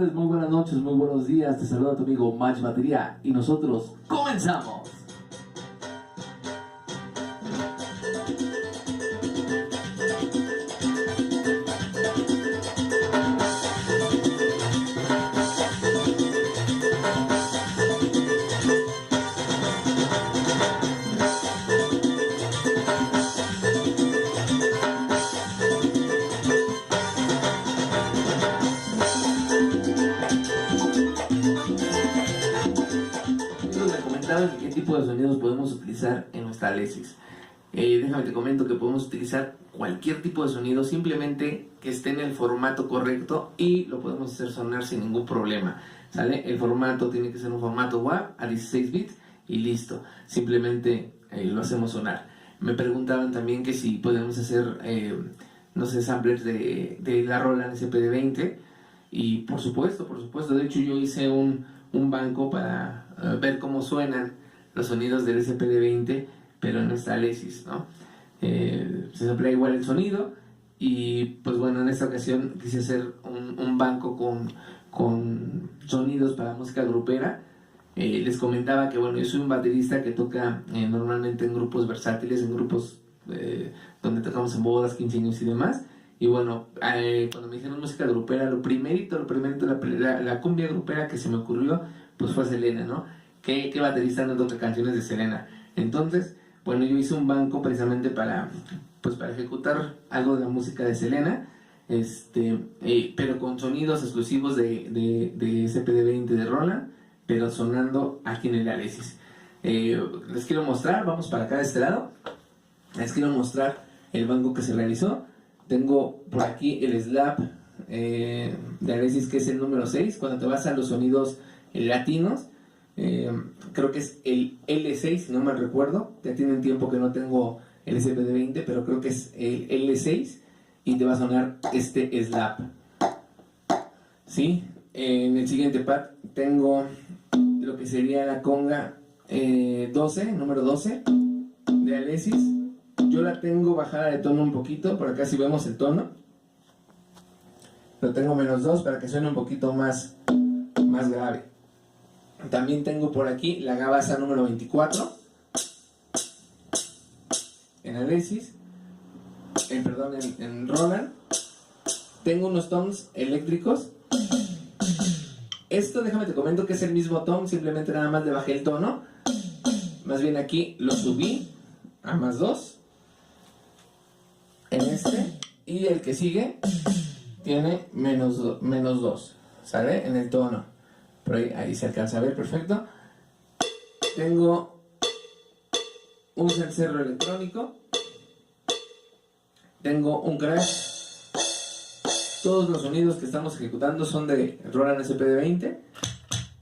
tardes, muy buenas noches, muy buenos días. Te saluda tu amigo Match Batería y nosotros comenzamos. ¿Qué tipo de sonidos podemos utilizar en nuestra Alesis? Déjame te comento que podemos utilizar cualquier tipo de sonido, simplemente que esté en el formato correcto y lo podemos hacer sonar sin ningún problema, ¿sale? El formato tiene que ser un formato WAV a 16 bits y listo, simplemente lo hacemos sonar. Me preguntaban también que si podemos hacer, no sé, samplers de la Roland SPD-20 y por supuesto, de hecho yo hice un banco para ver cómo suenan los sonidos del SPD-20, pero en esta Alesis, ¿no? Se samplea igual el sonido y pues bueno, en esta ocasión quise hacer un banco con sonidos para música grupera. Les comentaba que bueno, yo soy un baterista que toca normalmente en grupos versátiles, en grupos donde tocamos en bodas, 15 años y demás. Y bueno, cuando me dijeron música grupera, lo primerito, la cumbia grupera que se me ocurrió, pues fue Selena, ¿no? ¿Qué baterista no toca canciones de Selena? Entonces, bueno, yo hice un banco precisamente para ejecutar algo de la música de Selena, pero con sonidos exclusivos de SPD-20 de Roland, pero sonando aquí en el Alesis. Les quiero mostrar, vamos para acá de este lado, les quiero mostrar el banco que se realizó. Tengo por aquí el slap de Alesis, que es el número 6. Cuando te vas a los sonidos latinos, creo que es el L6, si no mal recuerdo. Ya tienen tiempo que no tengo el SPD-20, pero creo que es el L6 y te va a sonar este slap, ¿sí? En el siguiente pad tengo lo que sería la conga 12, número 12 de Alesis. Yo la tengo bajada de tono un poquito, por acá si vemos el tono lo tengo -2 para que suene un poquito más grave. También tengo por aquí la gabasa número 24 en Alesis, en Roland. Tengo unos toms eléctricos. Esto, déjame te comento que es el mismo tom, simplemente nada más le bajé el tono. Más bien aquí lo subí a +2 en este, y el que sigue tiene -2, ¿sale? En el tono. Por ahí se alcanza a ver perfecto. Tengo un cencerro electrónico, tengo un crash. Todos los sonidos que estamos ejecutando son de Roland SPD-20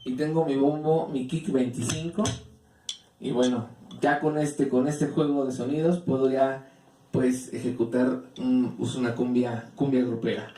y tengo mi bombo, mi kick 25. Y bueno, ya con este juego de sonidos puedo ya pues ejecutar una cumbia grupera.